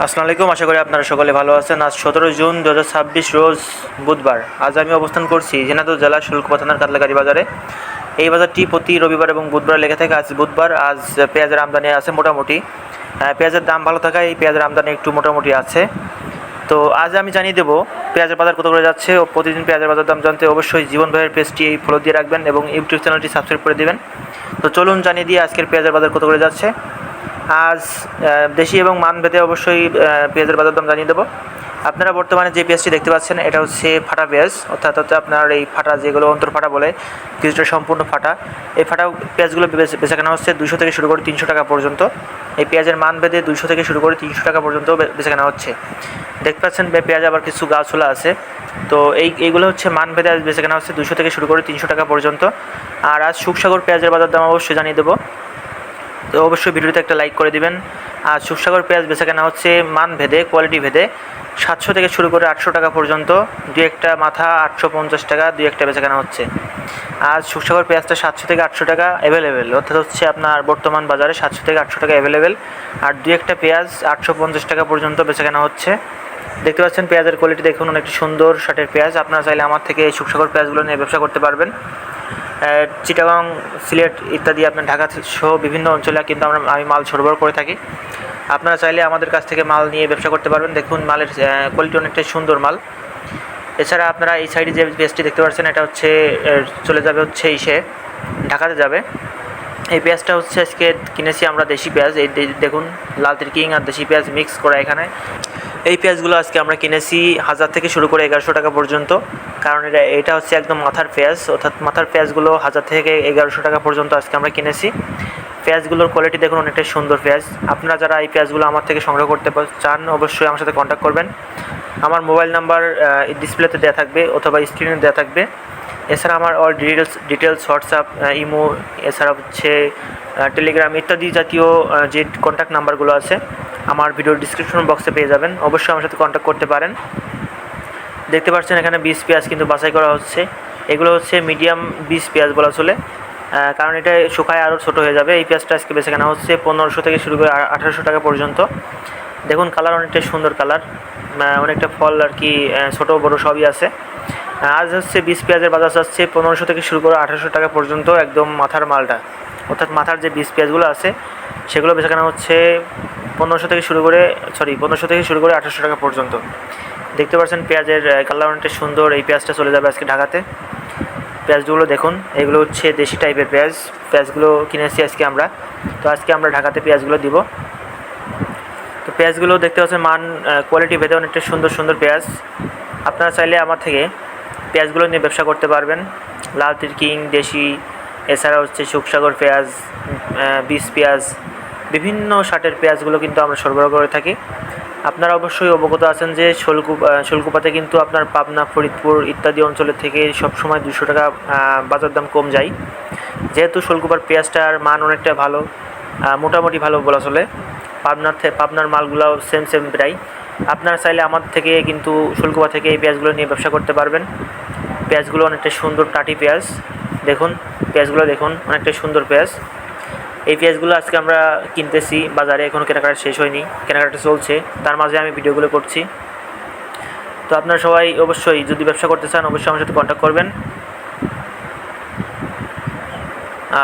আসসালামু আলাইকুম। আশা করি আপনারা সকলে ভালো আছেন। আজ 17 জুন 2026 রোজ বুধবার। আজ আমি অবস্থান করছি ঝিনাইদহ জেলা শুল্কপা থানার কাতলাগাড়ি বাজারে। এই বাজারটি প্রতি রবিবার এবং বুধবার লেগে থাকে। আজ বুধবার। আজ পেঁয়াজের আমদানি আছে মোটামুটি। পেঁয়াজের দাম ভালো থাকায় এই পেঁয়াজের আমদানি একটু মোটামুটি আছে। তো আজ আমি জানিয়ে দেবো পেঁয়াজের বাজার কত করে যাচ্ছে ও প্রতিদিন পেঁয়াজের বাজার দাম জানতে অবশ্যই জীবন ভাইয়ের পেজটি ফলো দিয়ে রাখবেন এবং ইউটিউব চ্যানেলটি সাবস্ক্রাইব করে দেবেন। তো চলুন জানিয়ে দিয়ে আজকের পেঁয়াজের বাজার কত করে যাচ্ছে। আজ দেশি এবং মানভেদে অবশ্যই পেঁয়াজের বাজার দাম জানিয়ে দেবো। আপনারা বর্তমানে যে পেঁয়াজটি দেখতে পাচ্ছেন এটা হচ্ছে ফাটা পেঁয়াজ, অর্থাৎ আপনার এই ফাটা যেগুলো অন্তর ফাটা বলে, কিছুটা সম্পূর্ণ ফাটা। এই ফাটা পেঁয়াজগুলো বেচাকেনা হচ্ছে 200 থেকে শুরু করে 300 টাকা পর্যন্ত। এই পেঁয়াজের মানভেদে 200 থেকে শুরু করে 300 টাকা পর্যন্ত বেচাকেনা হচ্ছে। দেখতে পাচ্ছেন পেঁয়াজ আবার কিছু গাছওয়ালা আছে। তো এইগুলো হচ্ছে মানভেদে আজ বেচাকেনা হচ্ছে 200 থেকে শুরু করে 300 টাকা পর্যন্ত। আর আজ সুখসাগর পেঁয়াজের বাজার দাম অবশ্যই জানিয়ে দেবো। তো অবশ্যই ভিডিওতে একটা লাইক করে দিবেন। আর সুখসাগর পেঁয়াজ বেচাকেনা হচ্ছে মান ভেদে, কোয়ালিটি ভেদে 700 থেকে শুরু করে 800 টাকা পর্যন্ত। দুই একটা মাথা 850 টাকা, দুই একটা বেচাকেনা হচ্ছে। আজ সুখসাগর পেঁয়াজটা 700 থেকে 800 টাকা অ্যাভেলেবেল, অর্থাৎ হচ্ছে আপনার বর্তমান বাজারে 700 থেকে 800 টাকা অ্যাভেলেবেল। আর দুই একটা পেঁয়াজ 850 টাকা পর্যন্ত বেচাকেনা হচ্ছে। দেখতে পাচ্ছেন পেঁয়াজের কোয়ালিটি দেখুন, অনেকটি সুন্দর শার্টের পেঁয়াজ। আপনারা চাইলে আমার থেকে এই সুখসাগর পেঁয়াজগুলো নিয়ে ব্যবসা করতে পারবেন। চিটাগাং, সিলেট ইত্যাদি আপনার ঢাকা সহ বিভিন্ন অঞ্চলে কিন্তু আমি মাল সরবরাহ করে থাকি। আপনারা চাইলে আমাদের কাছ থেকে মাল নিয়ে ব্যবসা করতে পারবেন। দেখুন মালের কোয়ালিটি অনেকটাই সুন্দর মাল। এছাড়া আপনারা এই সাইডে যে পেঁয়াজটি দেখতে পাচ্ছেন এটা হচ্ছে চলে যাবে হচ্ছে ঢাকাতে যাবে। এই পেঁয়াজটা হচ্ছে আজকে কিনেছি আমরা দেশি পেঁয়াজ। এই দেখুন লাল তিরকিং আর দেশি পেঁয়াজ মিক্স করা এখানে। এই পেঁয়াজগুলো আজকে আমরা কিনেছি 1000 থেকে শুরু করে 1100 টাকা পর্যন্ত। কারণ এটা হচ্ছে একদম মাথার পেঁয়াজ, অর্থাৎ মাথার পেঁয়াজগুলো 1000 থেকে 1100 টাকা পর্যন্ত আজকে আমরা কিনেছি। পেঁয়াজগুলোর কোয়ালিটি দেখুন, অনেকটাই সুন্দর পেঁয়াজ। আপনারা যারা এই পেঁয়াজগুলো আমার থেকে সংগ্রহ করতে চান অবশ্যই আমার সাথে কন্ট্যাক্ট করবেন। আমার মোবাইল নাম্বার ডিসপ্লেতে দেওয়া থাকবে অথবা স্ক্রিনে দেওয়া থাকবে। এছাড়া আমার অল ডিটেলস হোয়াটসঅ্যাপ, ইমো, এছাড়া হচ্ছে টেলিগ্রাম ইত্যাদি জাতীয় যে কন্ট্যাক্ট নাম্বারগুলো আছে আমার ভিডিওর ডিসক্রিপশন বক্সে পেয়ে যাবেন। অবশ্যই আমার সাথে কন্ট্যাক্ট করতে পারেন। দেখতে পাচ্ছেন এখানে 20 পেঁয়াজ কিন্তু বাছাই করা হচ্ছে। এগুলো হচ্ছে মিডিয়াম 20 পেঁয়াজ বলা চলে, কারণ এটা শুকায় আরও ছোটো হয়ে যাবে। এই পেঁয়াজটা আজকে বেচাকেনা হচ্ছে 1500 থেকে শুরু করে 1800 টাকা পর্যন্ত। দেখুন কালার অনেকটাই সুন্দর কালার, অনেকটা ফল আর কি, ছোটো বড়ো সবই আছে। আজ হচ্ছে 20 পেঁয়াজের বাজার যাচ্ছে 1500 থেকে শুরু করে 1800 টাকা পর্যন্ত। একদম মাথার মালটা, অর্থাৎ মাথার যে 20 পেঁয়াজগুলো আছে সেগুলো বেচাকেনা হচ্ছে 1500 থেকে শুরু করে 1800 টাকা পর্যন্ত। দেখতে পাচ্ছেন পেঁয়াজের কালার অনেকটা সুন্দর। এই পেঁয়াজটা চলে যাবে আজকে ঢাকাতে। পেঁয়াজগুলো দেখুন, এগুলো হচ্ছে দেশি টাইপের পেঁয়াজ। পেঁয়াজগুলো কিনেছি আজকে আমরা। তো আজকে আমরা ঢাকাতে পেঁয়াজগুলো দিব। তো পেঁয়াজগুলো দেখতে পাচ্ছেন মান কোয়ালিটি ভেদে অনেকটা সুন্দর সুন্দর পেঁয়াজ। আপনারা চাইলে আমার থেকে পেঁয়াজগুলো নিয়ে ব্যবসা করতে পারবেন। লাল তিরকিং, দেশি, এছাড়া হচ্ছে সুখসাগর পেঁয়াজ, 20 পেঁয়াজ, বিভিন্ন শার্টের পেঁয়াজগুলো কিন্তু আমরা সরবরাহ করে থাকি। আপনারা অবশ্যই অবগত আছেন যে শোলকুপাতে কিন্তু আপনার পাবনা, ফরিদপুর ইত্যাদি অঞ্চলের থেকে সবসময় 200 টাকা বাজার দাম কম যায়। যেহেতু শোলকুপার পেঁয়াজটার মান অনেকটা ভালো, মোটামুটি ভালো বলা চলে। পাবনার মালগুলো সেম প্রায়। আপনারা চাইলে আমার থেকে কিন্তু শোলকুপা থেকে এই পেঁয়াজগুলো নিয়ে ব্যবসা করতে পারবেন। পেঁয়াজগুলো অনেকটা সুন্দর টাটি পেঁয়াজ। দেখুন পেঁয়াজগুলো দেখুন, অনেকটা সুন্দর পেঁয়াজ। এই পেঁয়াজগুলো আজকে আমরা কিনতেছি বাজারে, এখনও কেনাকাটা শেষ হয়নি, কেনাকাটা চলছে, তার মাঝে আমি ভিডিওগুলো করছি। তো আপনারা সবাই অবশ্যই যদি ব্যবসা করতে চান অবশ্যই আমার সাথে কন্ট্যাক্ট করবেন।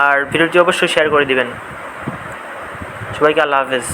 আর ভিডিওটি অবশ্যই শেয়ার করে দিবেন। সবাইকে আল্লাহ হাফেজ।